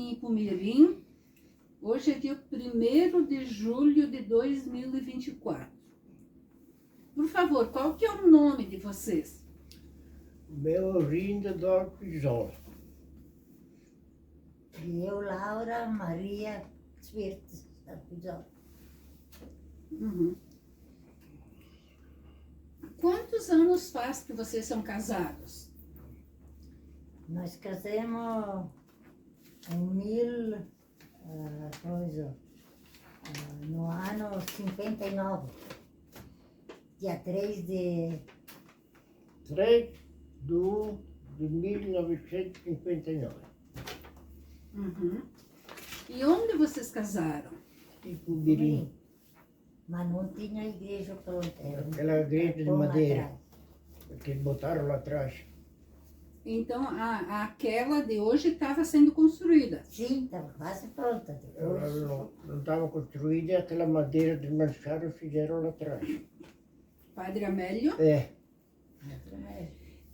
em Ipumirim. Hoje é dia 1º de julho de 2024. Por favor, qual que é o nome de vocês? Beolinda do Pisol. E eu, Laura Maria Svirtes, da Pisol. Uhum. Quantos anos faz que vocês são casados? Nós casamos no ano 59, dia 3 de 3 de 1959. Uhum. E onde vocês casaram? Ipumirim. Mas não tinha igreja pronta. Aquela igreja de madeira, que eles botaram lá atrás. Então, aquela de hoje estava sendo construída. Sim, estava quase pronta. Ela Depois, não estava construída, aquela madeira desmancharam e fizeram lá atrás. Padre Amélio. É,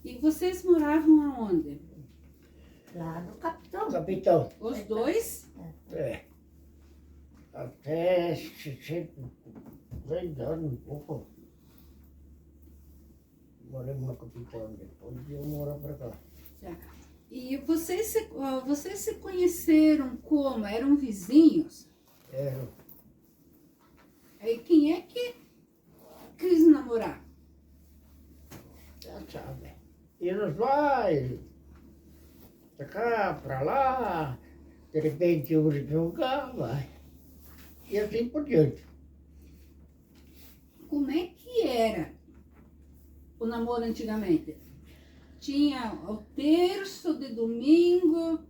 E vocês moravam aonde? lá no Capitão. capitão. Os dois? É. Até 63 anos, um pouco. Moramos no capitão, depois eu moro para cá. Tá. E vocês se conheceram como? Eram vizinhos? Era. E quem é que quis namorar? Já sabe. E nos vai, pra cá, pra lá, de repente um jogava, e assim por diante. Como é que era o namoro antigamente? Tinha o terço de domingo,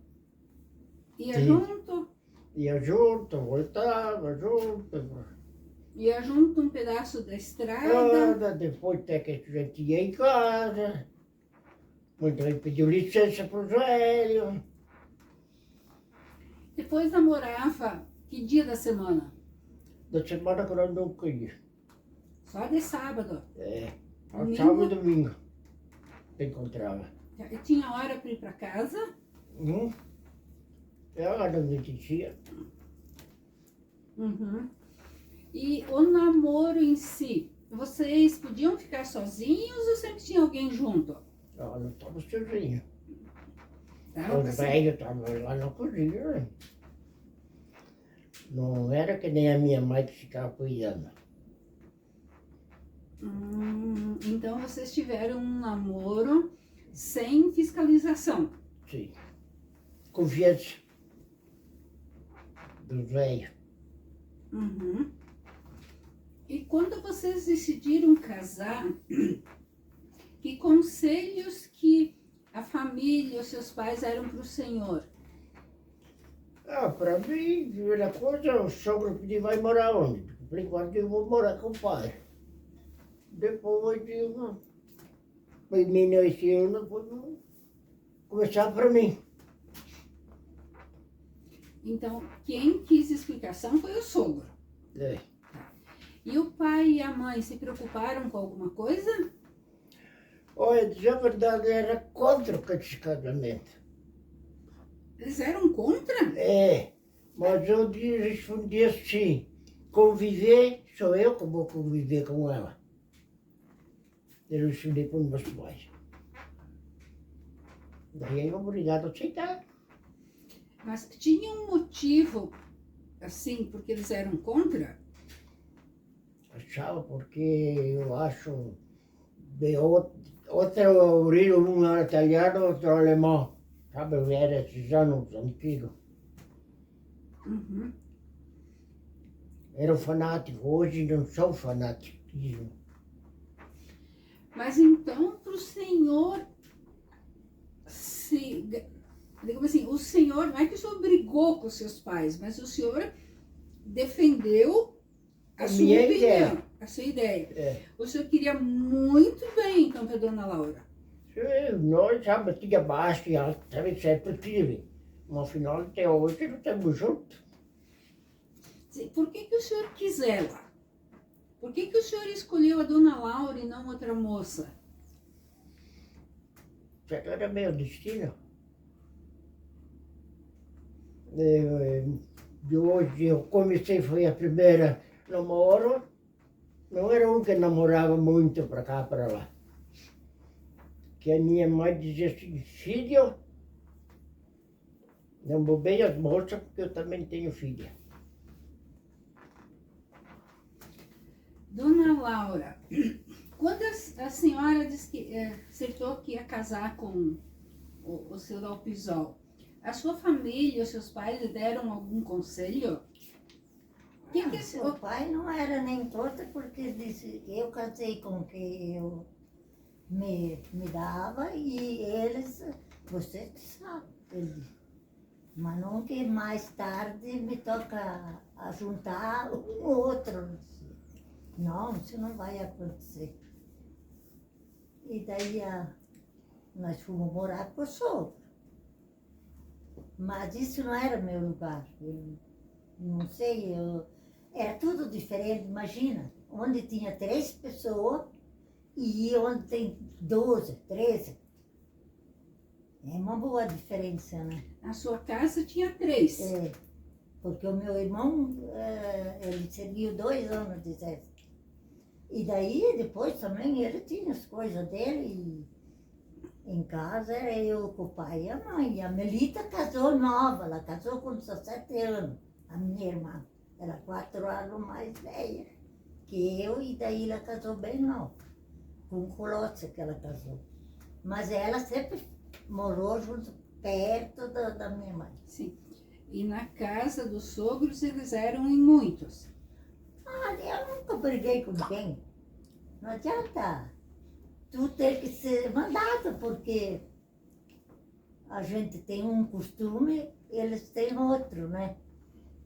ia Sim. junto, Ia junto, voltava junto, ia junto um pedaço da estrada. depois até que a gente ia em casa, muita gente pediu licença para os velhos. Depois namorava que dia da semana? Da semana que nós nunca ia. Só de sábado. É, ao Domingo? sábado e domingo se encontrava. E tinha hora para ir para casa. Ela não me dizia. Uhum. E o namoro em si, vocês podiam ficar sozinhos ou sempre tinha alguém junto? Ela não estava sozinha. Tá? Os velhos estavam lá na cozinha. Né? Não era que nem a minha mãe que ficava cuidando. Então vocês tiveram um namoro sem fiscalização. Sim. Confiança dos velhos. Uhum. E quando vocês decidiram casar, que conselhos que a família, os seus pais eram para o senhor? Para mim, primeira coisa, o sogro pediu, vai morar onde? Por enquanto eu vou morar com o pai. Depois eu menino esse ano, depois começar para mim. Então, quem quis explicação foi o sogro. É. E o pai e a mãe se preocuparam com alguma coisa? Olha, dizer a verdade, era contra esse casamento. Eles eram contra? É, mas eu respondi assim, conviver, sou eu que vou conviver com ela. Eu respondi para os meus pais. Daí eu obrigado a aceitar. Mas tinha um motivo, assim, porque eles eram contra? Achava porque eu acho de outra origem, um era italiano, outro alemão. Sabe, era esses anos antigos. Uhum. Era um fanático, hoje não sou fanático. Mas então, para o senhor, digamos assim, o senhor, não é que o senhor brigou com os seus pais, mas o senhor defendeu a sua minha opinião, ideia. a sua ideia. É. O senhor queria muito bem, então, para a dona Laura. Nós, sabe, tinha baixo e alto, sabe, sempre tive. Mas afinal, até hoje, não estamos juntos. Por que o senhor quis ela? Por que o senhor escolheu a dona Laura e não outra moça? Já era meu destino. De hoje eu comecei, foi a primeira namoro. Não era um que namorava muito para cá, para lá. Que a minha mãe dizia assim, filho, não bobei as moças porque eu também tenho filha. Dona Laura, quando a senhora disse que acertou que ia casar com o seu Dalpisol, a sua família, os seus pais lhe deram algum conselho? Que Seu pai não era nem torto porque disse, eu casei com quem eu me dava e eles, você que sabe, ele disse. Mas não que mais tarde me toca a juntar um outro. Não, isso não vai acontecer. E daí nós fomos morar com o sogro. Mas isso não era meu lugar. Eu não sei, era tudo diferente, imagina. Onde tinha 3 pessoas e onde tem 12, 13. É uma boa diferença, né? A sua casa tinha 3. É, porque o meu irmão, ele serviu 2 anos de exército. E daí, depois também, ele tinha as coisas dele. E em casa era eu com o pai e a mãe. E a Melita casou nova, ela casou com 17 anos, a minha irmã. Ela 4 anos mais velha que eu, e daí ela casou bem nova, com o Colossi que ela casou. Mas ela sempre morou junto, perto da minha mãe. Sim. E na casa dos sogros eles eram em muitos. Eu nunca briguei com ninguém. Não adianta. Tu tem que ser mandado, porque a gente tem um costume, eles têm outro, né?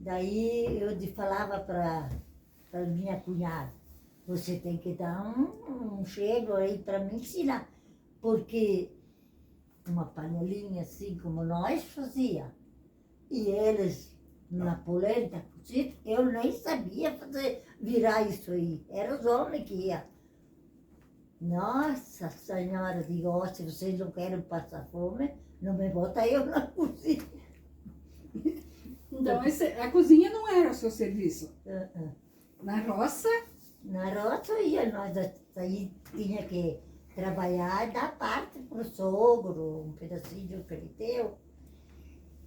Daí eu falava para minha cunhada, você tem que dar um chego aí para me ensinar. Porque uma panelinha assim como nós fazia, e eles na polenta cozida, eu nem sabia virar isso aí. Era os homens que iam. Nossa Senhora, digo, ó, se vocês não querem passar fome, não me bota eu na cozinha. Então a cozinha não era o seu serviço. Na roça? Na roça ia, nós aí tinha que trabalhar e dar parte para o sogro, um pedacinho que ele deu.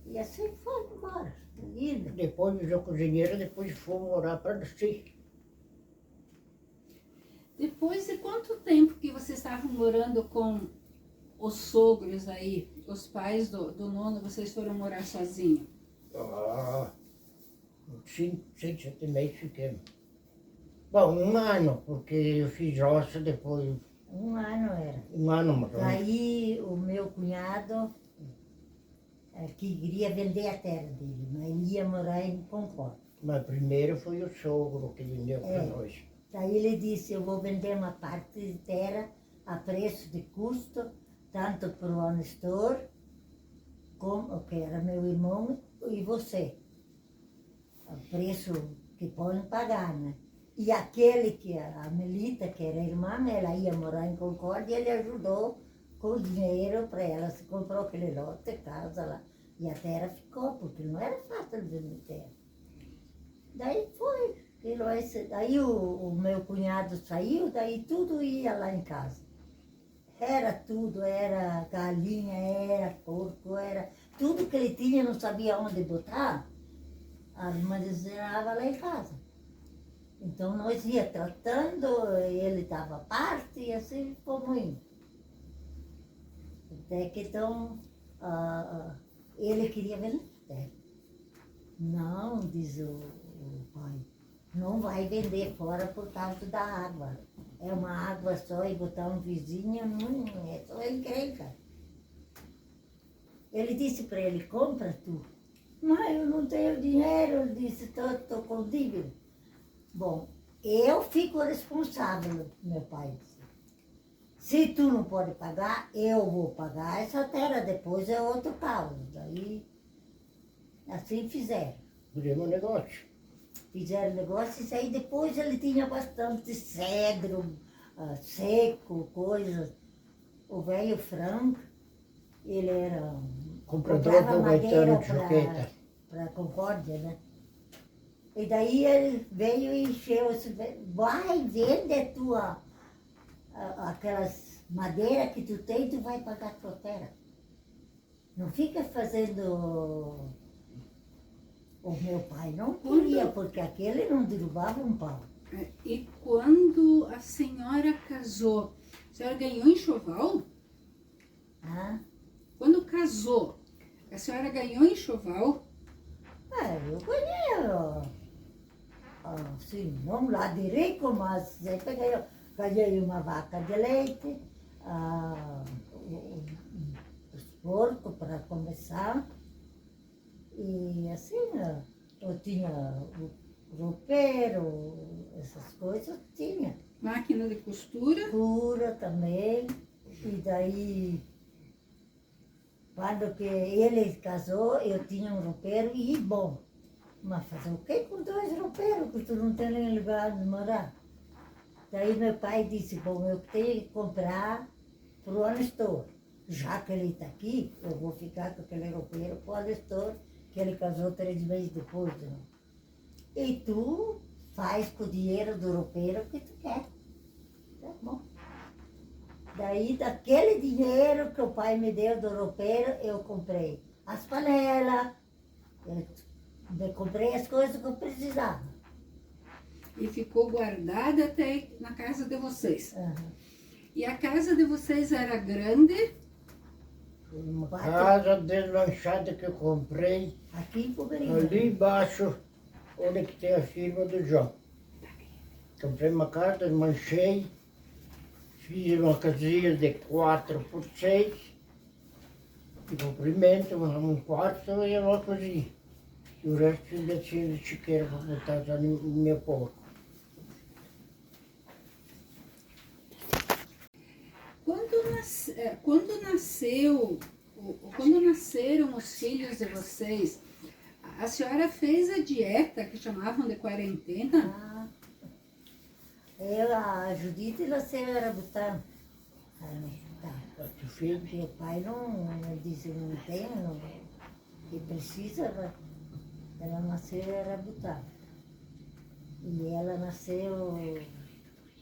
E assim foi embora. Lindo. Depois virou cozinheira, depois fomos morar para si. Depois de quanto tempo que vocês estavam morando com os sogros aí, os pais do nono, vocês foram morar sozinhos? 5, 6, 7 meses fiquemos. Bom, 1 ano, porque eu fiz roça depois. 1 ano era. 1 ano, mais ou menos. Aí o meu cunhado, que queria vender a terra dele, mas ele ia morar em Concórdia. Mas primeiro foi o sogro que vendeu para nós. Daí ele disse, eu vou vender uma parte de terra a preço de custo, tanto para o Anestor, como que era meu irmão, e você. O preço que podem pagar, né? E aquele que a Melita, que era irmã, ela ia morar em Concórdia, ele ajudou com o dinheiro para ela. Se comprou aquele lote, casa lá. E a terra ficou, porque não era fácil de vender terra. Daí foi. Daí o meu cunhado saiu, daí tudo ia lá em casa. Era tudo, era galinha, era porco, era tudo que ele tinha, não sabia onde botar, armazenava lá em casa. Então nós ia tratando, ele dava parte e assim fomos indo. Até que então ele queria vender. Não, diz o pai, não vai vender fora por causa da água. É uma água só e botar um vizinho, não é só encrenca. Ele disse para ele, compra tu. Mas eu não tenho dinheiro, ele disse, estou com dívida. Bom, eu fico responsável, meu pai disse. Se tu não pode pagar, eu vou pagar essa terra, depois é outro caso. Daí, assim fizeram. Fizemos negócio. Fizeram negócios, aí depois ele tinha bastante cedro, seco, coisas. O velho Franco, ele era... Comprador comprava do Gaetano de madeira Juqueta. para Concórdia, né? E daí ele veio e encheu, vai, vende aquelas madeiras que tu tem, tu vai pagar tua terra. Não fica fazendo... O meu pai não queria, porque aquele não derrubava um pau. E quando a senhora casou, a senhora ganhou enxoval? Ah, Quando casou, a senhora ganhou enxoval? eu ganhei, assim, não lá direito, mas sempre ganhei uma vaca de leite, os porcos para começar. E assim, eu tinha o roupeiro, essas coisas, tinha. Máquina de costura? Cura também. E daí, quando que ele casou, eu tinha um roupeiro e bom. Mas fazer o quê com 2 roupeiros, que tu não tem nem lugar de morar? Daí meu pai disse, bom, eu tenho que comprar para o Anestor. Já que ele está aqui, eu vou ficar com aquele roupeiro para o Anestor, que ele casou 3 meses depois. Né? E tu faz com o dinheiro do roupeiro o que tu quer. Tá bom. Daí, daquele dinheiro que o pai me deu do roupeiro, eu comprei as panelas, eu comprei as coisas que eu precisava. E ficou guardada até na casa de vocês. Uhum. E a casa de vocês era grande? Uma 4 casa deslanchada que eu comprei aqui em Cobrinha. ali embaixo, onde que tem a firma do João. Comprei uma casa, desmanchei, fiz uma casinha de 4 por 6, de comprimento, um quarto e uma cozinha. E o resto ainda tinha de chiqueira para botar já no meu porco. Quando nasceram os filhos de vocês, a senhora fez a dieta que chamavam de quarentena? A Judite nasceu em Arabutã. Tu fez? Meu pai não disse, não tem, não, que precisa, ela nasceu em Arabutã. E ela nasceu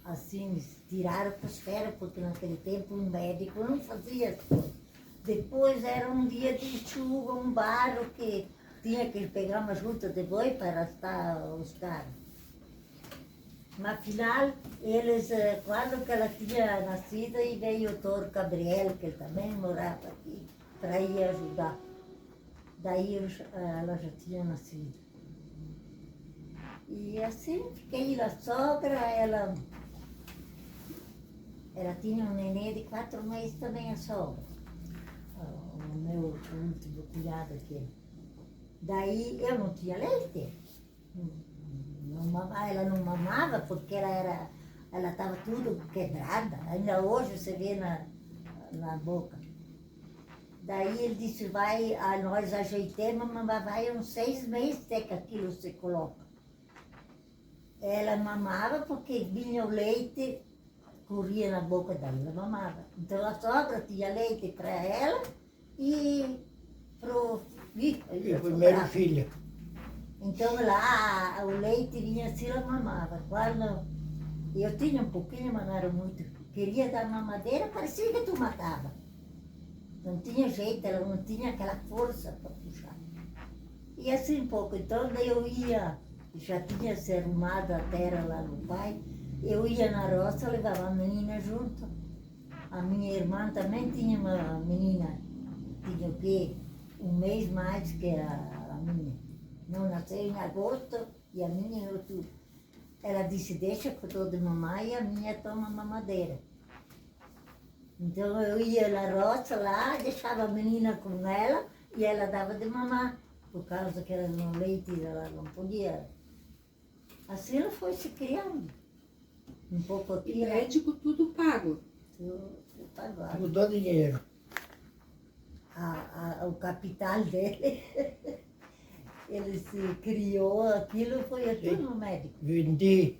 assim, tiraram para os ferros, porque naquele tempo um médico não fazia as coisas. Depois era um dia de chuva, um barro que tinha que pegar uma junta de boi para arrastar os carros. Mas afinal, eles, quando que ela tinha nascido, e veio o doutor Gabriel, que ele também morava aqui, para ir ajudar. Daí ela já tinha nascido. E assim, fiquei na sogra, ela tinha um neném de 4 meses também, a sogra. O meu último cunhado aqui. Daí eu não tinha leite. Ela não mamava porque ela estava tudo quebrada. Ainda hoje você vê na boca. Daí ele disse, nós ajeitamos, mas vai uns 6 meses até que aquilo se coloca. Ela mamava porque vinha o leite, corria na boca dela, ela mamava. Então a sogra tinha leite para ela e pro primeiro filho. Então lá o leite vinha assim, ela mamava. Quando eu tinha um pouquinho, mas não era muito. Queria dar mamadeira, parecia que tu matava. Não tinha jeito, ela não tinha aquela força para puxar. E assim um pouco. Então daí eu ia, já tinha se arrumado a terra lá no pai, eu ia na roça, levava a menina junto. A minha irmã também tinha uma menina, tinha o quê? 1 mês mais que a minha. Não nasceu em agosto e a minha em outubro. Ela disse, deixa que eu dou de mamar e a minha toma mamadeira. Então eu ia na roça lá, deixava a menina com ela e ela dava de mamar, por causa que ela no leite ela não podia. Assim ela foi se criando. Um pouco aqui. E médico tudo pago? Tudo pagado. Mudou dinheiro. O capital dele, ele se criou, aquilo foi tudo no médico. Vendi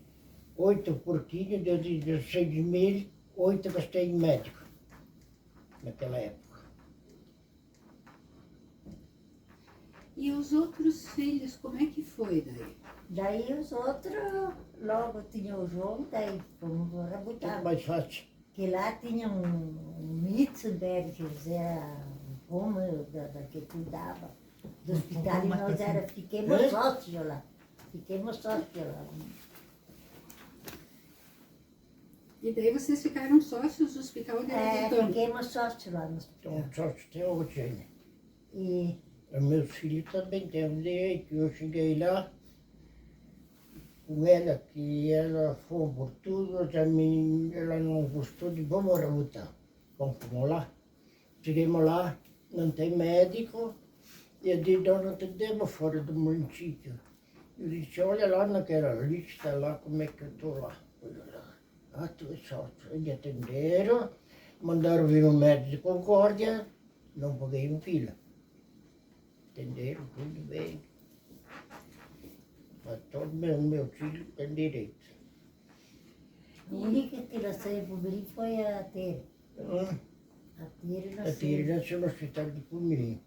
8 porquinhos, deu 16 mil, 8 gastei em médico. Naquela época. E os outros filhos, como é que foi daí? Daí os outros, logo tinha o João, daí fomos embora Tudo botar. mais fácil. Que lá tinha um Mitzenberg, que era o homem que cuidava do hospital, e nós fiquemos sócios lá. Fiquemos sócios lá. E daí vocês ficaram sócios do hospital de Arabutã? Fiquemos sócios lá no hospital. Então, só se tem hoje ainda. E Os meus filhos também têm um direito. Eu cheguei lá com ela, que ela foi por tudo, ela não gostou de vamos voltar. Bom, fomos lá. Chegamos lá, não tem médico, e eu disse, nós não atendemos fora do município. Eu disse, olha lá naquela lista lá, como é que eu estou lá. Olha lá. Ah, tu é sócio. Eles atenderam, mandaram vir um médico de Concórdia, não paguei um fila. Atenderam, tudo bem. Mas todos meus filhos têm direito. a única que nasceu por mim foi a Tere. Ah, A Tere a Tere nasceu. nasceu no hospital de Pumirim.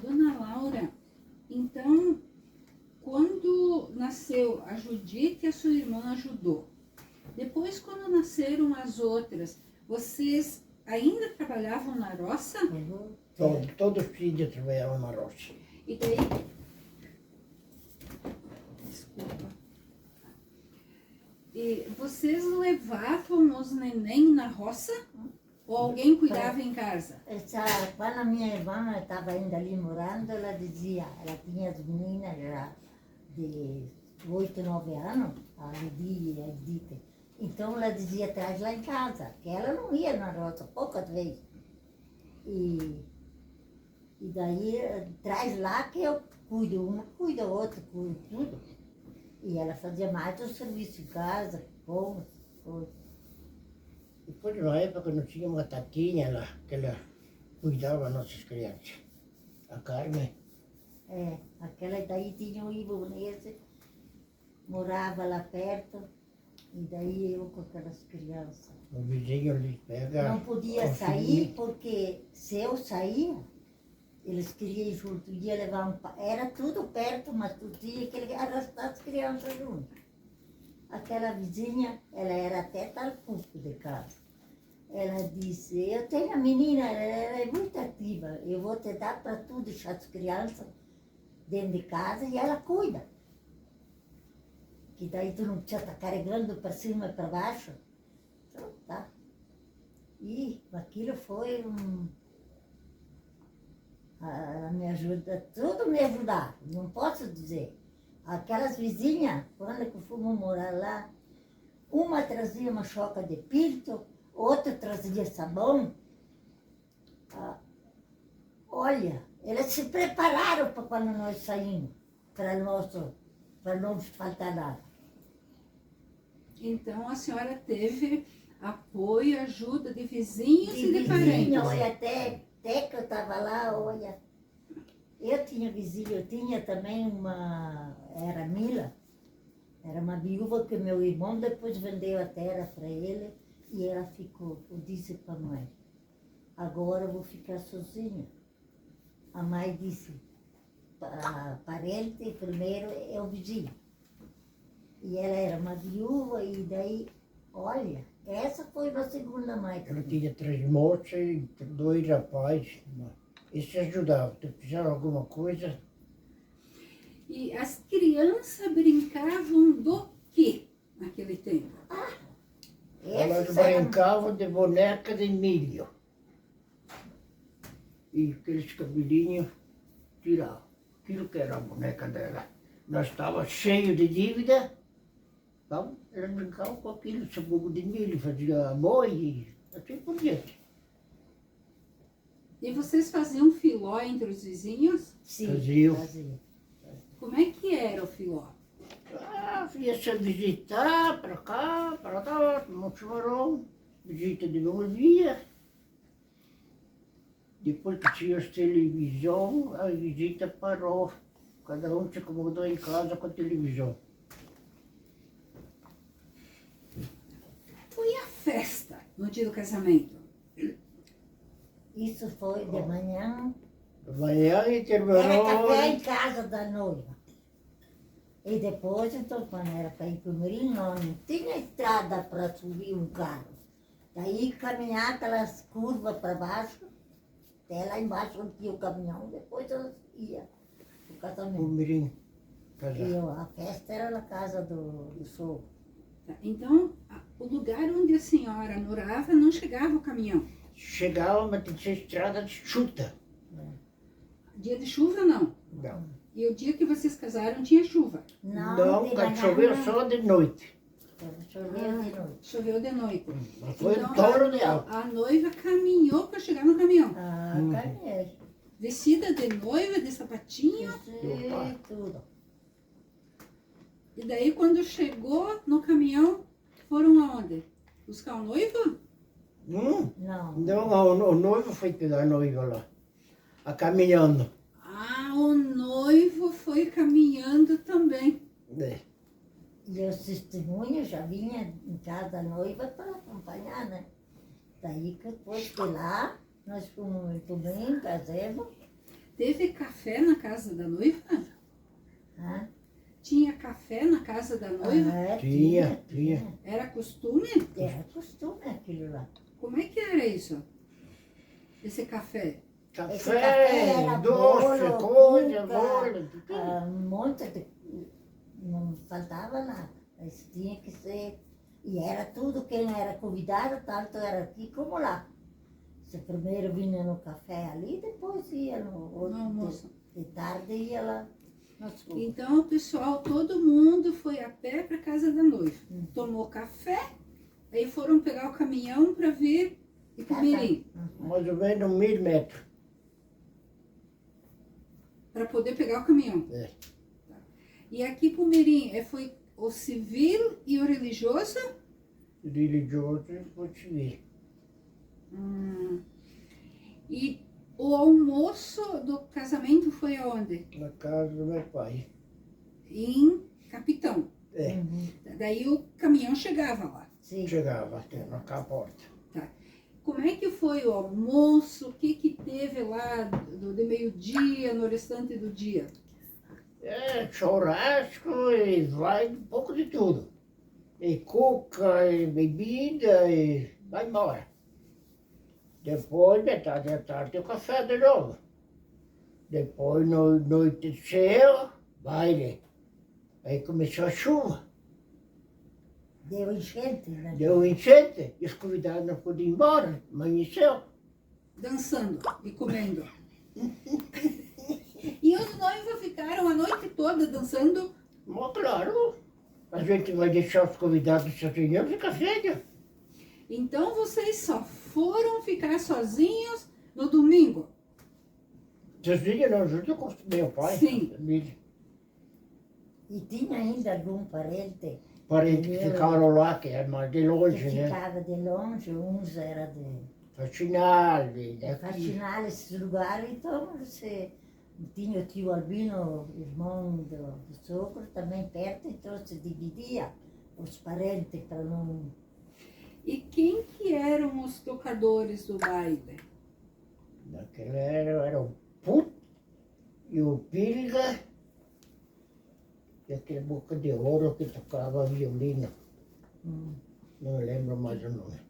Dona Laura, então, quando nasceu a Judite, a sua irmã ajudou. Depois, quando nasceram as outras, vocês ainda trabalhavam na roça? Todos os filhos trabalhavam na roça. E daí... Desculpa. E vocês levavam os neném na roça? Ou alguém cuidava em casa? Quando a minha irmã estava ainda ali morando, ela dizia, ela tinha as meninas já de 8, 9 anos, a Lidia e a Edith. Então ela dizia, traz lá em casa, que ela não ia na roça, poucas vezes. E daí, traz lá que eu cuido, uma cuida, a outra cuida, tudo. E ela fazia mais o serviço em casa, como, coisa. Depois, na época, não tinha uma tatinha lá, que ela cuidava das nossas crianças. A Carmen. Aquela daí tinha um ibonense, morava lá perto, e daí eu com aquelas crianças. O vizinho ali pega. Não podia sair, porque se eu saía, eles queriam ir junto, ia levar era tudo perto, mas tu tinha que arrastar as crianças junto. Aquela vizinha, ela era até talcuco de casa. Ela disse, eu tenho a menina, ela é muito ativa, eu vou te dar para tu deixar as crianças dentro de casa e ela cuida. Que daí tu não precisa estar carregando para cima e para baixo. Então, tá. E aquilo foi ela me ajuda, tudo me ajudar, não posso dizer. Aquelas vizinhas, quando que fomos morar lá, uma trazia uma choca de pinto, outra trazia sabão. Olha, eles se prepararam para quando nós saímos, para não nos faltar nada. Então a senhora teve apoio, ajuda de vizinhos e de parentes. Olha, até que eu estava lá, olha, eu tinha vizinho, eu tinha também era Mila, era uma viúva que meu irmão depois vendeu a terra para ele e ela ficou. Eu disse para a mãe, agora eu vou ficar sozinha. A mãe disse, parente primeiro é o vizinho. E ela era uma viúva e daí, olha, essa foi a segunda mãe. Ela tinha 3 moças e 2 rapazes. Isso ajudava. Se precisava de alguma coisa, E as crianças brincavam do quê naquele tempo? elas brincavam de boneca de milho. E aqueles cabelinhos tiravam. Aquilo que era a boneca dela. Nós estávamos cheios de dívida. Então, elas brincavam com aquilo, sabugo de milho, fazia boi e assim por diante. E vocês faziam filó entre os vizinhos? Sim, Fazia. Como é que era o filó? Ia-se visitar para cá, para lá, no chumarão, visita de novo dia. Depois que tinha as televisão, a visita parou. Cada um se acomodou em casa com a televisão. Foi a festa no dia do casamento. isso foi de manhã, Amanhã e Era terminou. café em casa da noiva. E depois, então, quando era para ir para o Mirim, não tinha estrada para subir um carro. Daí caminhar aquelas curvas para baixo, até lá embaixo onde tinha o caminhão, depois eu ia para o O casamento. mirim. E Casar. a festa era na casa do sogro. Tá, então, o lugar onde a senhora morava não chegava o caminhão. Chegava, mas tinha que ser estrada de chuta. Dia de chuva, não. Não. E o dia que vocês casaram tinha chuva. Não, de quando manhã choveu não. só de noite. Choveu de noite. Choveu de noite. Mas foi Então, um touro de alto. a noiva caminhou para chegar no caminhão. Ah, caminhei. Vestida de noiva, de sapatinho. E tudo. E daí, quando chegou no caminhão, foram aonde? Buscar o noivo? Não. Não, o noivo foi pegar a noiva lá. A caminhando. Ah, o noivo foi caminhando também. É. E os testemunhos já vinham em casa da noiva para acompanhar, né? Daí que depois de lá, nós fomos muito bem, casamos. Teve café na casa da noiva? Ah, Tinha café na casa da noiva? Tinha. Era costume? Era costume aquilo lá. Como é que era isso? Esse café? Esse café era Café, doce, bolo, coisa, cuca, bolo. Um monte de... Não faltava nada. Mas tinha que ser... E era tudo, quem era convidado, tanto era aqui como lá. Se primeiro vinha no café ali, depois ia no outro. No almoço. De tarde ia lá no sul. Então, o pessoal, todo mundo foi a pé para casa da noiva. Tomou café, aí foram pegar o caminhão para vir e para Mirim. Mais ou menos 1000 metros. Para poder pegar o caminhão. É. Tá. E aqui para o Mirim, foi o civil e o religioso? Religioso, vou te ver. E o almoço do casamento foi aonde? Na casa do meu pai. Em Capitão. É, Daí o caminhão chegava lá. Sim. chegava até na porta. Tá. Como é que foi o almoço? O que que teve lá de meio-dia, no restante do dia? É, churrasco e vai um pouco de tudo. E cuca, e bebida, e vai embora. Depois, metade da tarde, o café de novo. Depois, noite cheia, baile. Aí começou a chuva. Deu enchente, né? Deu enchente, e os convidados não podiam ir embora. Amanheceu. Dançando e comendo. E os noivos ficaram a noite toda dançando. Mas claro, a gente vai deixar os convidados sozinhos, fica feio. Então vocês só foram ficar sozinhos no domingo? Sozinho não, junto com meu pai. Sim. Família. E tinha ainda algum parente Parentes que ficaram lá, que é mais de que longe, né? ficava de longe, uns era de Faxinal, daqui. faxinar esses lugares, então você tinha o tio Albino, irmão do sogro, também perto, então se dividia os parentes para não... E quem que eram os tocadores do baile? Naquela era o Put e o Pilga e aquele boca de ouro que tocava violino. Não lembro mais o nome.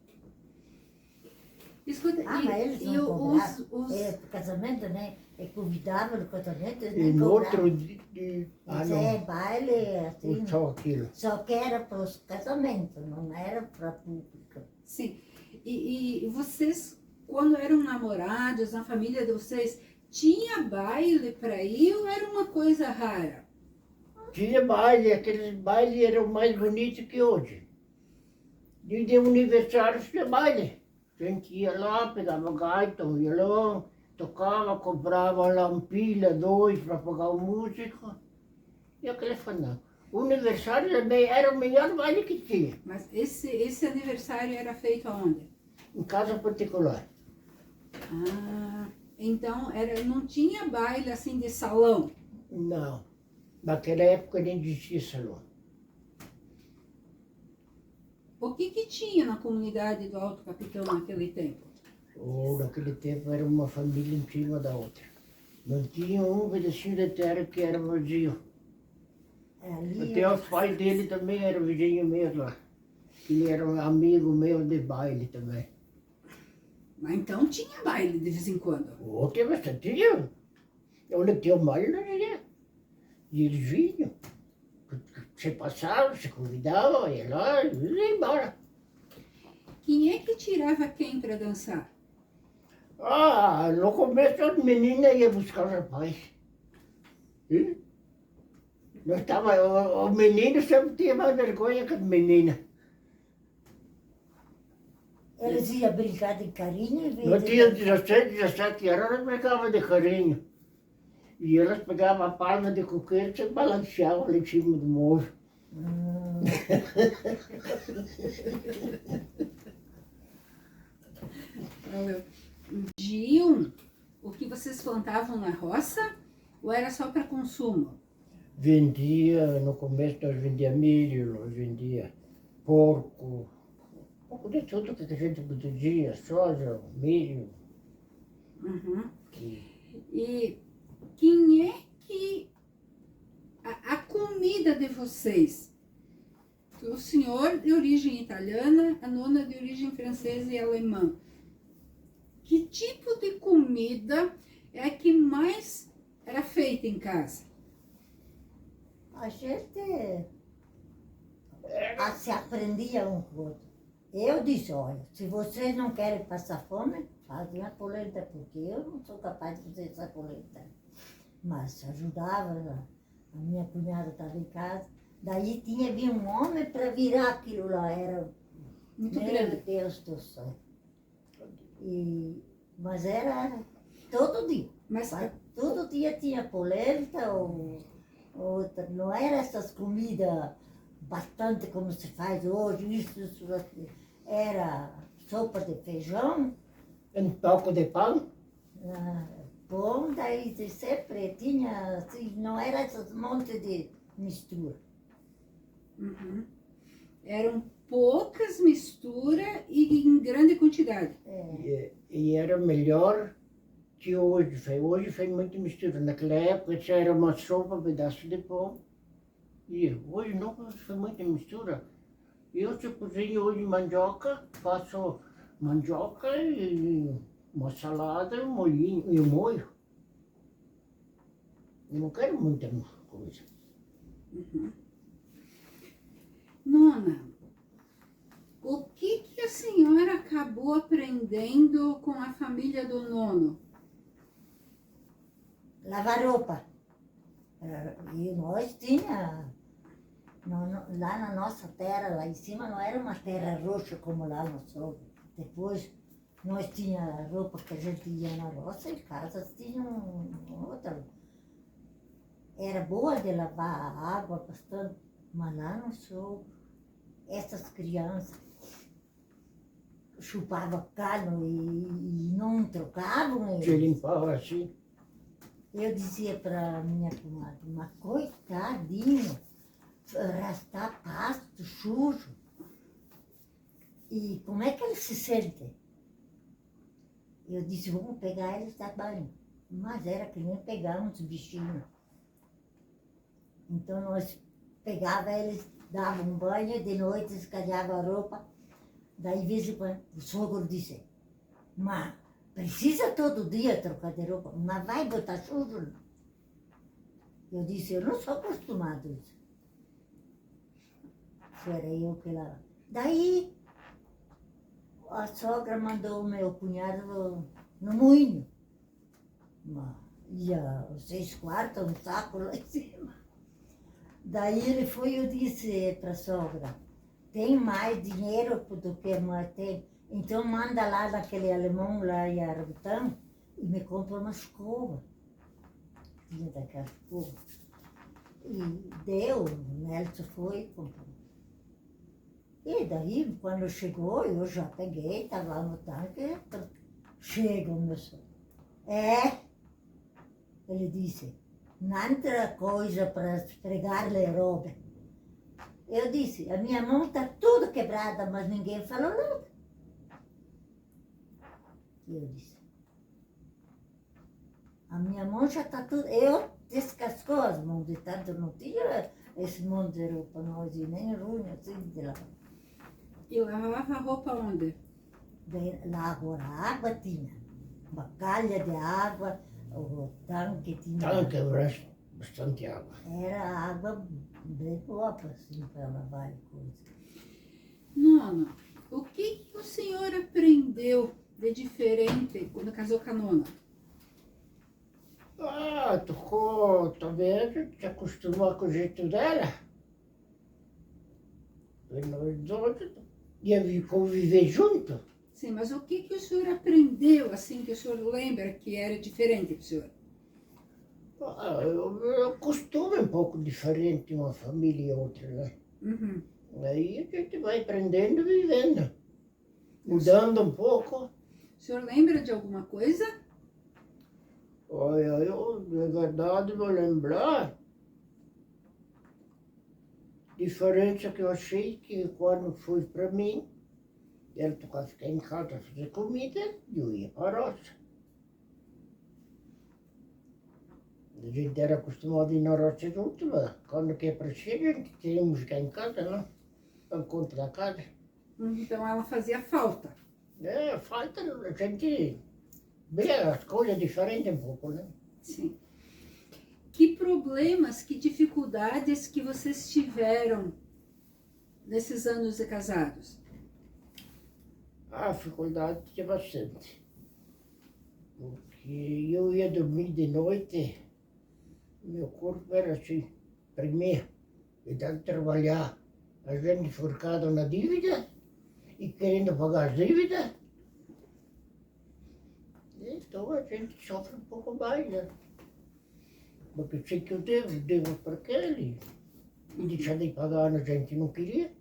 Escuta, Ah, mas eles e não cobravam. os... Pro casamento, né? E convidavam no casamento, eles E nem no cobravam. outro dia. Mas é baile, assim, Só aquilo. só que era para os casamentos, não era para público. Sim. E vocês, quando eram namorados, na família de vocês, tinha baile para ir ou era uma coisa rara? Tinha baile, aqueles bailes eram mais bonitos que hoje. Dia de aniversário tinha baile. A gente ia lá, pegava gaita, um violão, tocava, comprava lá um pilha, 2 para pagar o músico. E aquele fandango. O aniversário também era o melhor baile que tinha, Mas esse aniversário era feito aonde? em casa particular. Ah, então não tinha baile assim de salão. Não. Naquela época nem existia salão. O que que tinha na comunidade do Alto Capitão naquele tempo? Ou naquele tempo era uma família em cima da outra. Não tinha um pedacinho de terra que era vazio. Ali, Até os pais dele também eram vizinhos meus lá. Ele era um amigo meu de baile também. Mas então tinha baile de vez em quando. Oh, tinha bastante dinheiro. Onde tinha o baile, não tinha. E eles vinham. Se passavam, se convidavam, ia lá e ia embora. Quem é que tirava quem para dançar? Ah, no começo as meninas iam buscar os rapazes. E nós tava, o menino sempre tinha mais vergonha que as meninas. eles iam brincar de carinho. Em vez Nós de- tínhamos 16, 17 anos, nós brincávamos de carinho. E elas pegavam a palma de coqueiro e se balanceavam lá em cima do morro. Hum, Vendiam o que vocês plantavam na roça ou era só para consumo? Vendia, no começo nós vendia milho, nós vendia porco, um pouco de tudo que a gente produzia, soja, milho. Uhum. E E quem é que... A comida de vocês? O senhor de origem italiana, a nona de origem francesa e alemã. Que tipo de comida é a que mais era feita em casa? a gente se aprendia um com o outro. Eu disse, olha, se vocês não querem passar fome, fazem a polenta, porque eu não sou capaz de fazer essa polenta. Mas ajudava, a minha cunhada estava em casa. Daí tinha vir um homem para virar aquilo lá, era Muito meu grande. Deus do céu. Mas era todo dia. Mas Todo dia tinha polenta ou outra. Não era essas comidas bastante como se faz hoje, isso, aquilo. Era sopa de feijão, um toco de pão, pão, daí sempre tinha, assim, não era esses monte de mistura. uhum. Eram poucas misturas e em grande quantidade. e era melhor que hoje. Hoje faz muita mistura. Naquela época já era uma sopa, um pedaço de pão. E hoje não faz muita mistura. Eu se cozinho hoje mandioca, faço mandioca e uma salada, um molhinho e um molho. Eu não quero muita coisa. Nona, o que a senhora acabou aprendendo com a família do nono? Lavar roupa. E nós tinha, lá na nossa terra, lá em cima, não era uma terra roxa como lá no sul. Depois nós tinha roupa que a gente ia na roça e casas tinham outra. Era boa de lavar a água bastante, mas lá no sul, essas crianças chupavam cano e não trocavam. Se limpava assim. Eu dizia para minha comadre, mas coitadinho, arrastar pasto sujo. E como é que eles se sentem? Eu disse, vamos pegar eles da banho. Mas era que nem pegar uns bichinhos. Então nós pegava eles, dava um banho, de noite escalhava a roupa. Daí, de vez em quando, o sogro disse, mas precisa todo dia trocar de roupa, mas vai botar sujo? Eu disse, eu não sou acostumado a isso. Isso era eu que lá. Daí, a sogra mandou o meu cunhado no moinho. Ia 6 quartos, um saco lá em cima. Daí ele foi e eu disse para a sogra, tem mais dinheiro do que nós temos, então manda lá naquele alemão lá em Arabutão e me compra uma escova. Tinha daquela escova. E deu, o Nelson foi e comprou. E daí, quando chegou, eu já peguei, estava lá no tanque, chega o meu sogro. Ele disse, nada coisa para esfregar-lhe roupa. Eu disse, a minha mão está tudo quebrada, mas ninguém falou nada. E eu disse, A minha mão já está tudo. Eu descascou as mãos, de tanto não tinha esse monte de roupa nós, e nem ruim assim de lá. E lavava a roupa onde? Lá agora a água tinha. Uma calha de água, o tanque tinha. Tanque, bastante água. Era água bem boa assim, para lavar e coisa. Nona, o que o senhor aprendeu de diferente quando casou com a nona? Ah, tocou, também a gente se acostumou com o jeito dela. E nós dois ia conviver junto. Sim, mas o que o senhor aprendeu, assim, que o senhor lembra que era diferente do senhor? Ah, eu costume um pouco diferente uma família e outra, né? Uhum. Aí a gente vai aprendendo e vivendo. Mudando um pouco. O senhor lembra de alguma coisa? Olha, eu, de verdade, vou lembrar. Diferença que eu achei que quando foi para mim, ela tocava ficar em casa fazer comida, eu ia para a roça. A gente era acostumado a ir na roça junto, mas quando quer para si, a gente tínhamos que ficar em casa, não? Para conta da casa. Então ela fazia falta. É, falta a gente ver as coisas diferentes um pouco, né? Sim. Que problemas, que dificuldades que vocês tiveram nesses anos de casados? A dificuldade tinha bastante. Porque eu ia dormir de noite, meu corpo era assim, primeiro, de tanto trabalhar, a gente forcado na dívida e querendo pagar as dívidas. Então a gente sofre um pouco mais, né? Porque sei que eu devo para aquele. E deixar de pagar a gente não queria.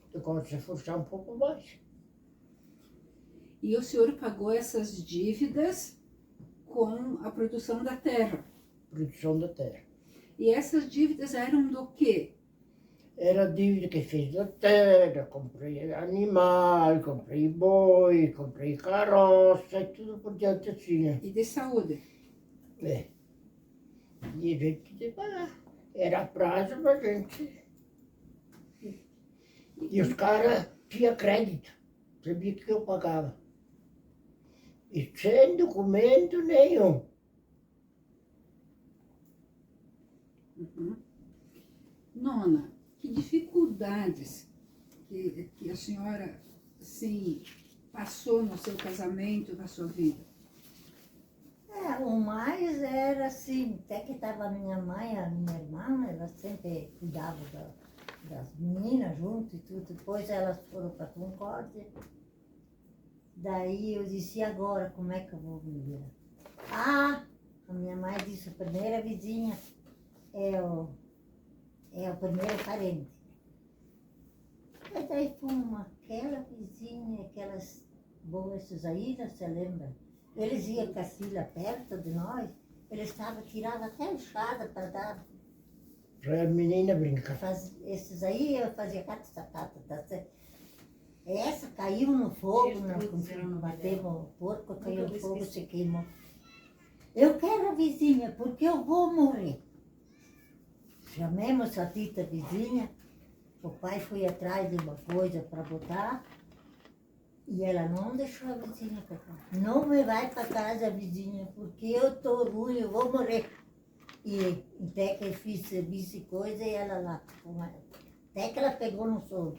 Então quando se forçar um pouco mais. E o senhor pagou essas dívidas com a produção da terra. Produção da terra. E essas dívidas eram do quê? Era dívida que fez da terra, comprei animal, comprei boi, comprei carroça e tudo por diante assim, né? E de saúde. É. E a gente tinha que pagar. Era prazo pra gente. E os caras tinham crédito. Sabia que eu pagava. E sem documento nenhum. Uhum. Nona, que dificuldades que a senhora, assim, passou no seu casamento, na sua vida? O mais era assim, até que estava a minha mãe, a minha irmã, ela sempre cuidava das meninas junto e tudo. Depois elas foram para Concórdia. Daí eu disse, e agora, como é que eu vou viver? Ah, a minha mãe disse, a primeira vizinha é o primeiro parente. E daí fomos aquela vizinha, aquelas moças aí, você lembra? Eles iam com a filha perto de nós, eles tiravam até a enxada para dar. Para a menina brincar. Esses aí eu fazia cada sapato, tá certo? Essa caiu no fogo, quando batemos o porco, caiu no fogo, se queimou. Eu quero a vizinha, porque eu vou morrer. Chamemos a tita vizinha, o pai foi atrás de uma coisa para botar, e ela não deixou a vizinha para cá. Não me vai para casa, vizinha, porque eu estou ruim, eu vou morrer. E até que eu fiz serviço e coisa, e ela lá, até que ela pegou no sono.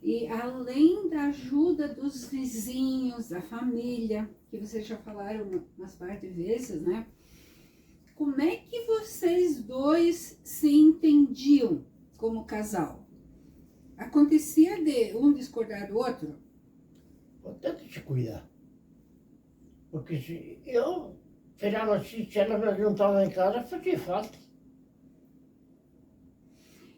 E além da ajuda dos vizinhos, da família, que vocês já falaram umas par de vezes, né? Como é que vocês dois se entendiam como casal? Acontecia de um discordar do outro? Tem que se cuidar. Porque se eu tirava assim, se ela não estava em casa, fazia falta.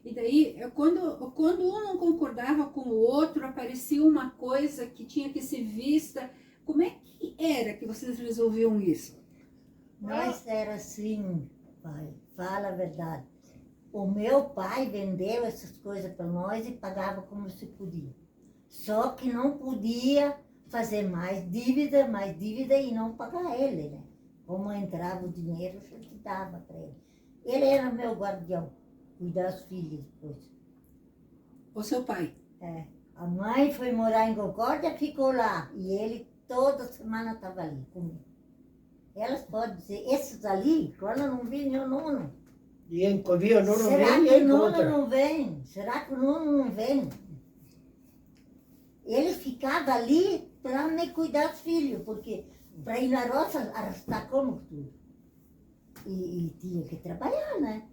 E daí, quando um não concordava com o outro, aparecia uma coisa que tinha que ser vista. Como é que era que vocês resolviam isso? Nós era assim, pai, fala a verdade. O meu pai vendeu essas coisas para nós e pagava como se podia. Só que não podia fazer mais dívida e não pagar ele, né? Como entrava o dinheiro, a gente dava para ele. Ele era meu guardião, cuidar dos filhos depois. O seu pai? É. A mãe foi morar em Concórdia, ficou lá. E ele toda semana estava ali comigo. Elas podem dizer, esses ali, quando não vinha o nono. E encolhia o nono Será vem que e o nono encontra. não vem? Será que o nono não vem? Ele ficava ali para me cuidar dos filhos, porque para ir na roça, arrastar como tudo. E tinha que trabalhar, né?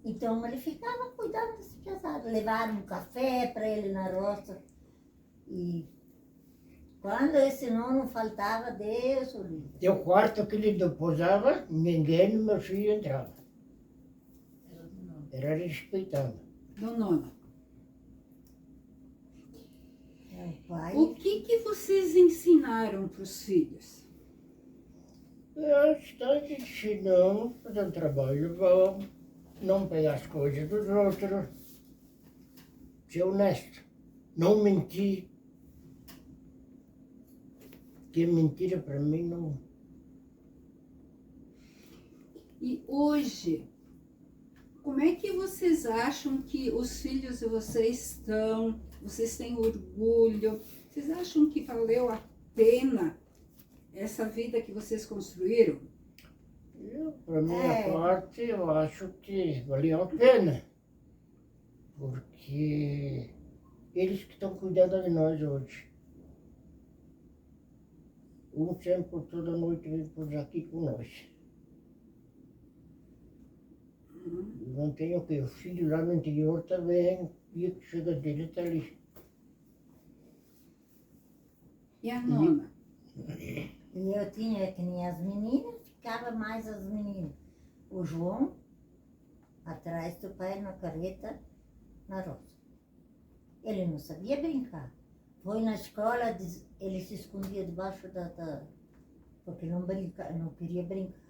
Então ele ficava cuidando desse pesado. Levaram um café para ele na roça. E quando esse nono faltava, Deus o livre. E o quarto que ele deposava, ninguém no meu filho entrava. Era respeitado. Do nono. Meu pai, O que vocês ensinaram para os filhos? Eu estou ensinando a fazer um trabalho bom, não pegar as coisas dos outros, ser honesto, não mentir. Que mentira para mim não. E hoje, como é que vocês acham que os filhos de vocês estão? Vocês têm orgulho? Vocês acham que valeu a pena essa vida que vocês construíram? Para minha parte, eu acho que valeu a pena. Porque eles que estão cuidando de nós hoje. Um sempre, toda noite, vem por aqui com nós. Não tenho o que? O filho lá no interior também, e que chega dele está ali. E a nona? e eu tinha que nem as meninas, ficava mais as meninas. O João, atrás do pai na carreta, na roça. Ele não sabia brincar. Foi na escola, ele se escondia debaixo porque não queria brincar.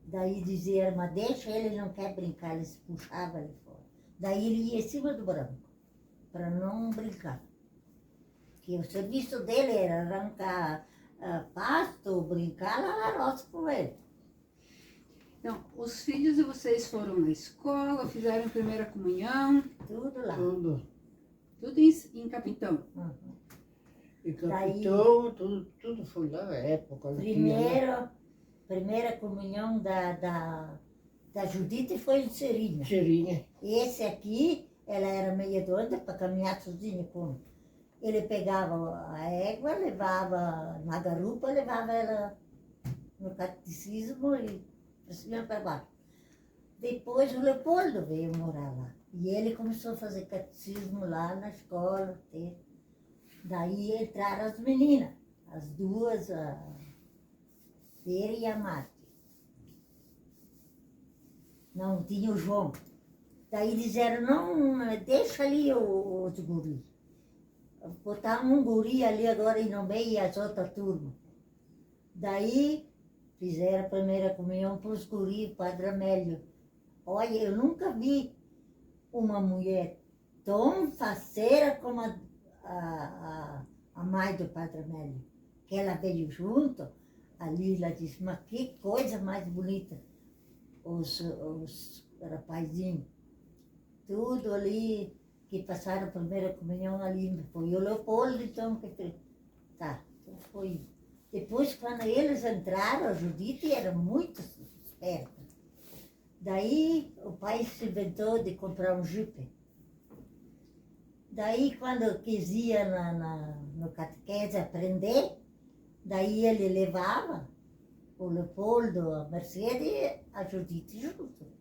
Daí dizia a irmã, deixa, ele não quer brincar, ele se puxava ali fora. Daí ele ia em cima do branco, para não brincar. Que o serviço dele era arrancar pasto, brincar lá na roça com ele. Então, os filhos de vocês foram na escola, fizeram primeira comunhão, Tudo lá. tudo em Capitão. Uhum. E capitão, tudo foi lá na época. Primeira comunhão da Judite foi em Serinha. Cheirinha. Esse aqui, ela era meio doida para caminhar sozinha. Ele pegava a égua, levava na garupa, levava ela no catecismo e para cima e para baixo. Depois o Leopoldo veio morar lá. E ele começou a fazer catecismo lá na escola. Daí entraram as meninas, as duas, a Vera e a Marte. Não tinha o João. Daí disseram, não, deixa ali os guris. Botaram um guri ali agora e no meio e as outras turmas. Daí fizeram a primeira comunhão para os guris, o Padre Amélio. Olha, eu nunca vi uma mulher tão faceira como a mãe do Padre Amélio. Que ela veio junto, ali ela disse, mas que coisa mais bonita. Os rapazinhos, tudo ali, que passaram a primeira comunhão ali. Foi o Leopoldo, então, que fez. Tá, então foi. Depois, quando eles entraram, a Judite era muito esperta. Daí, o pai se inventou de comprar um Jeep. Daí, quando quis ir no catequese aprender, daí ele levava o Leopoldo, a Mercedes e a Judite junto.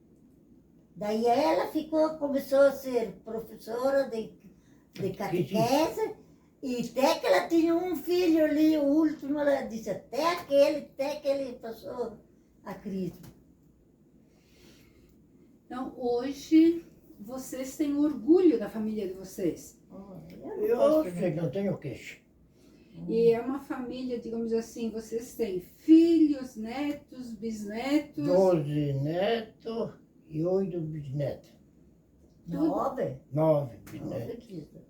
Daí ela começou a ser professora de catequese, e até que ela tinha um filho ali, o último, ela disse, até que ele passou a crise. Então, hoje, vocês têm orgulho da família de vocês. Eu não tenho queixa. E é uma família, digamos assim, vocês têm filhos, netos, bisnetos. 12 netos e 8 bisnetos. 9? 9 bisnetos.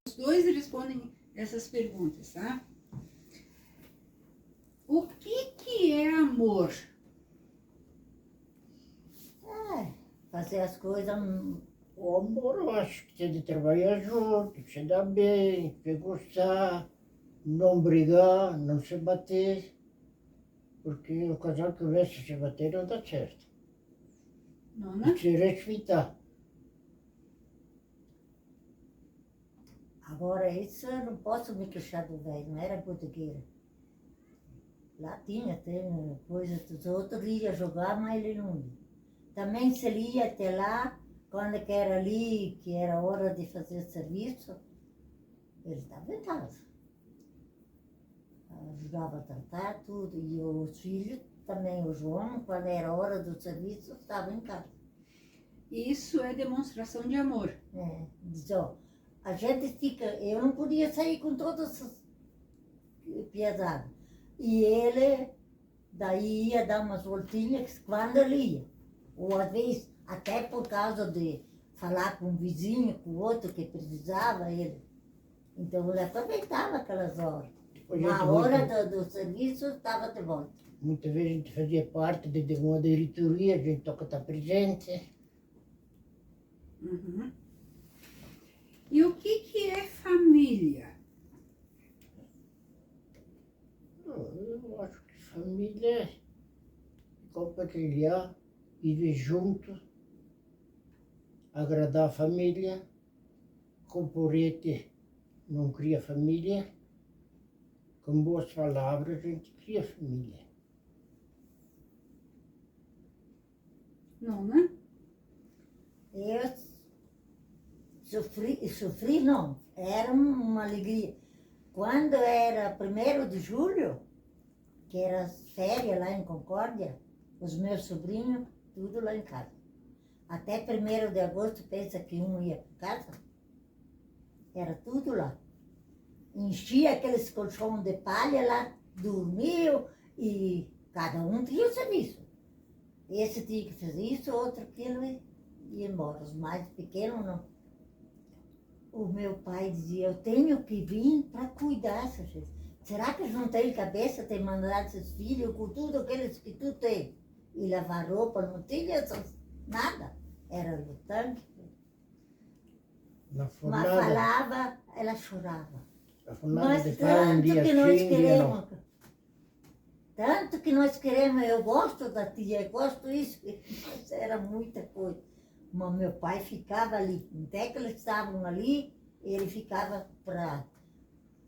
Os dois respondem essas perguntas, tá? O que é amor? Fazer as coisas. O amor, eu acho que tem de trabalhar junto, se dar bem, se gostar, não brigar, não se bater. Porque o casal que começa a se bater não dá certo. Não, Tem né? que se respeitar. Agora, isso eu não posso me queixar do velho, não era portuguesa. Lá tem coisas dos outros, ia jogar, mas ele não ia. Também se ele ia até lá, quando que era ali, que era hora de fazer serviço, ele estava em casa. Ajudava a tratar tudo, e os filhos também, o João, quando era hora do serviço, estava em casa. Isso é demonstração de amor. Diz, ó, a gente fica, eu não podia sair com todas essas piazadas. E ele, daí ia dar umas voltinhas quando ele ia. Ou às vezes, até por causa de falar com um vizinho, com outro que precisava, ele. Então ele aproveitava aquelas horas. Depois Na gente hora do serviço, estava de volta. muitas vezes a gente fazia parte de uma diretoria, a gente toca estar presente. Uhum. E o que é família? Eu acho que família é compartilhar, viver junto, agradar a família, com porrete não cria família, com boas palavras a gente cria família. Não, né? Eu sofri não, era uma alegria. Quando era 1º de julho, que era férias lá em Concórdia, os meus sobrinhos, tudo lá em casa. Até 1º de agosto, pensa que um ia para casa, era tudo lá. Enchia aqueles colchões de palha lá, dormiam e cada um tinha o serviço. Esse tinha que fazer isso, outro aquilo e ia embora. Os mais pequenos não. O meu pai dizia, eu tenho que vir para cuidar dessas gente. Será que eles não têm cabeça de mandar esses filhos com tudo aqueles que tu tem? E lavar roupa, não tinha nada. Era no tanque. Na Mas fornada, falava, ela chorava. a fornada Mas de fala um tanto dia que nós sim, um dia não. queremos. Tanto que nós queremos, eu gosto da tia, eu gosto disso. Mas era muita coisa. Mas meu pai ficava ali. Até que eles estavam ali, ele ficava para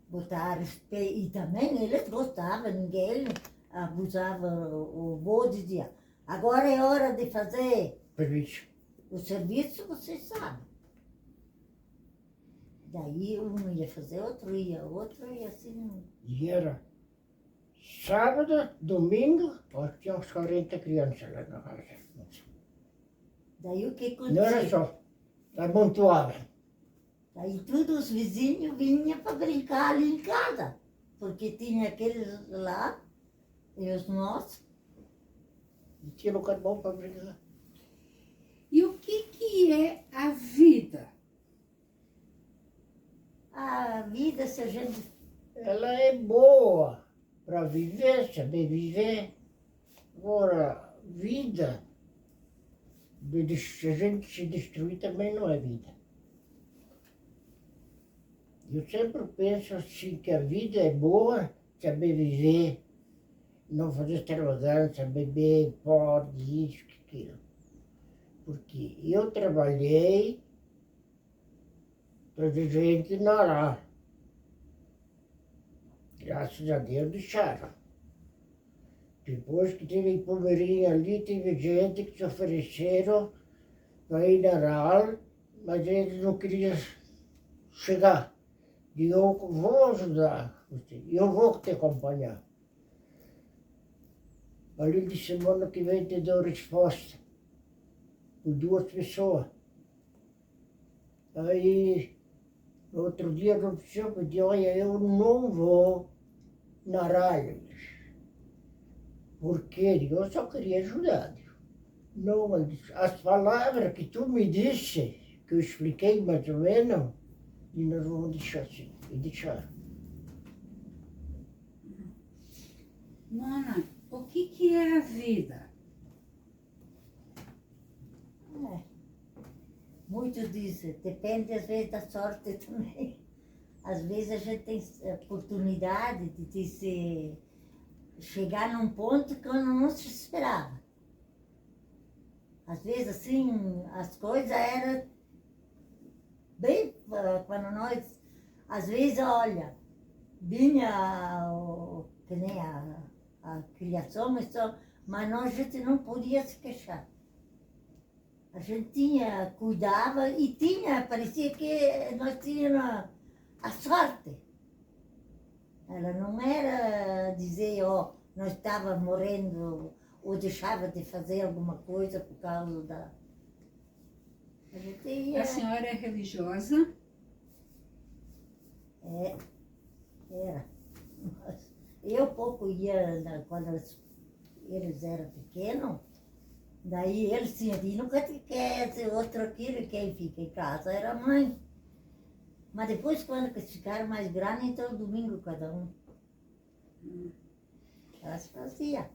botar respeito. E também eles gostavam, ninguém abusava. O vô dizia, agora é hora de fazer Serviço. o serviço, vocês sabem. Daí um ia fazer, outro ia assim. E era sábado, domingo, nós tínhamos 40 crianças lá na casa. Daí o que Não era acontecia? só, amontoava. Daí todos os vizinhos vinham para brincar ali em casa. Porque tinha aqueles lá e os nossos. E tinha lugar bom para brincar. E o que é a vida? A vida, se a gente. Ela é boa para viver, saber viver. Agora, vida, se a gente se destruir também não é vida. Eu sempre penso assim que a vida é boa, saber viver, não fazer extravagância, beber, pode, isso, aquilo. Porque eu trabalhei para gente na lá. Graças a Deus deixaram. Depois que tive Palmeirinha ali, teve gente que se ofereceram para ir na RAL, mas eles não queriam chegar. E eu vou ajudar você, eu vou te acompanhar. Ali de semana que vem te dou resposta. Com 2 pessoas. Aí, outro dia, o professor me disse, olha, eu não vou na rádio. Por quê? Eu só queria ajudar. Não, ele disse, as palavras que tu me disse, que que eu expliquei mais ou menos, e nós vamos deixar assim, e deixar. Nona, o que é a vida? Muitos dizem, depende às vezes da sorte também. Às vezes a gente tem oportunidade de chegar num ponto que não se esperava. Às vezes, assim, as coisas eram bem, quando nós, às vezes, olha, vinha que nem a criação, mas nós, a gente não podia se queixar. A gente cuidava e parecia que nós tínhamos a sorte. Ela não era dizer, nós estávamos morrendo ou deixava de fazer alguma coisa por causa da... A senhora é religiosa? Era. Eu pouco ia, quando eles eram pequenos, daí eles tinham de ir no catequese, outro aquilo, quem fica em casa era a mãe. Mas depois, quando eles ficaram mais grandes, então domingo cada um. Elas faziam.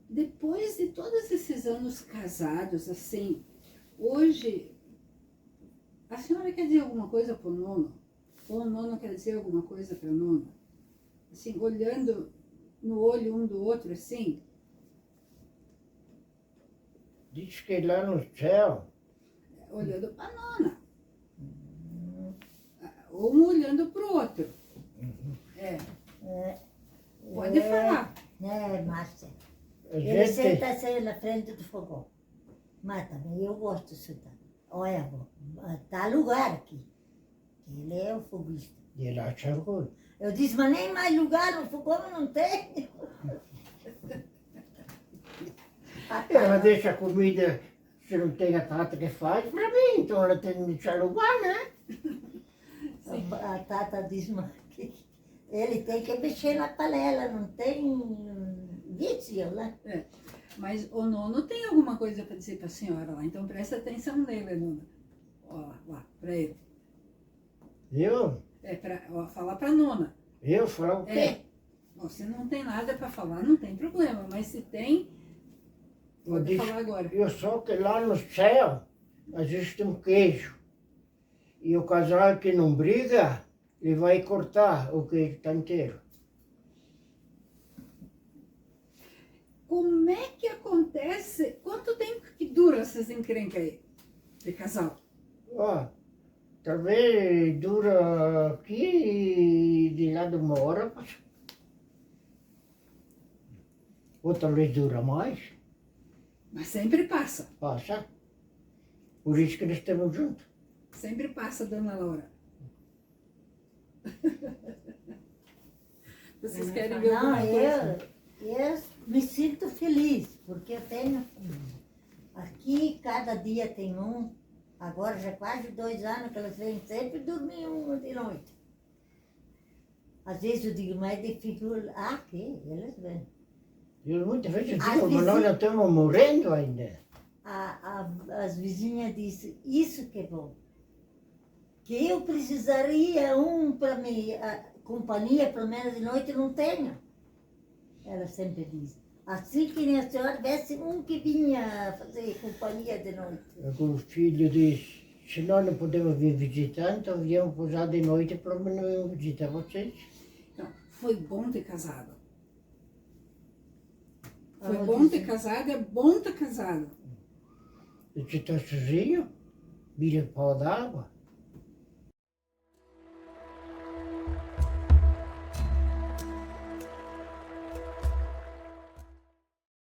Depois de todos esses anos casados, assim, hoje, a senhora quer dizer alguma coisa para o nono? Ou o nono quer dizer alguma coisa para a nona? Assim, olhando no olho um do outro, assim? Diz que lá no céu, Olhando para a nona. Ou um olhando para o outro. Pode falar. Márcia. a Ele gente, senta-se na frente do fogão. Mas também eu gosto de sentar. Olha, avó, tá lugar aqui. Ele é o foguista. e ele acha orgulho. Eu disse, mas nem mais lugar no fogão não tem. Ela deixa a comida, se não tem a Tata que faz, para mim, então ela tem que deixar lugar, né? A Tata diz, mas ele tem que mexer na panela, não tem vício, né? Mas o nono tem alguma coisa para dizer para a senhora lá, então presta atenção nele, nona. Ó, lá, para ele. Eu? Falar para a nona. Eu falo o quê? Bom, se não tem nada para falar, não tem problema, mas se tem, pode falar agora. Eu só que lá no céu, existe um queijo. E o casal que não briga, ele vai cortar o queijo está inteiro. Como é que acontece, quanto tempo que dura essas encrencas aí, de casal? Ó, talvez dura aqui de lá de uma hora, ou talvez dura mais, Mas sempre passa, passa. Por isso que nós estamos juntos. sempre passa, dona Laura. Vocês querem ver alguma coisa? Eu me sinto feliz, porque eu tenho aqui, cada dia tem um. Agora já quase 2 anos que elas vêm sempre dormir uma de noite. Às vezes eu digo, mas é difícil. Que eles vêm. Eu muitas vezes As digo, mas nós já estamos morrendo ainda. As vizinhas dizem, isso que é bom. Que eu precisaria para mim, companhia, pelo menos de noite, não tenho. Ela sempre diz. Assim que nem a senhora tivesse um que vinha fazer companhia de noite. O filho diz, se nós não podemos vir visitar, então viemos pousar de noite, pelo menos eu visitar vocês. Então, foi bom ter casado. Foi Eu bom disse, ter casado, é bom ter casado. Você está sozinho, vira pau d'água.